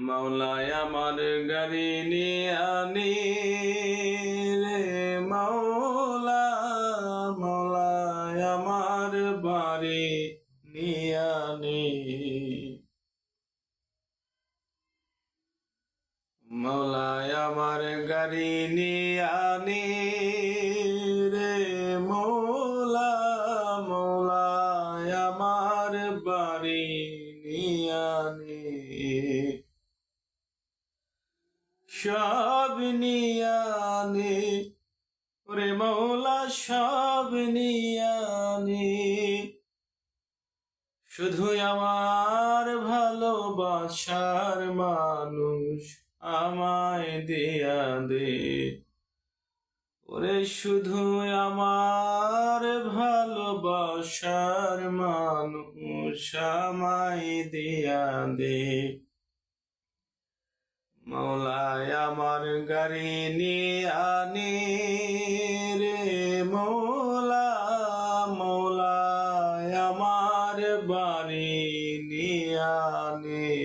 মাওলায় আমার গাড়ি নিয়ে আনি রে মাওলা, মাওলায় আমার বাড়ি নিয়ে আনি। মাওলায় আমার গাড়ি নিয়ে আনি রে মাওলা, মাওলায় আমার বাড়ি নিয়ে আনি। সব নিয়ে আনি ওরে মাওলা, সব নিয়ে আনি, শুধু আমার ভালোবাসার মানুষ আমায় দিয়া দে। ওরে শুধু আমার ভালোবাসার মানুষ আমায় দিয়া দে। মাওলায় আমার গাড়ি নিয়ে আনি রে মাওলা, মাওলায় আমার বাড়ি নিয়ে আনি।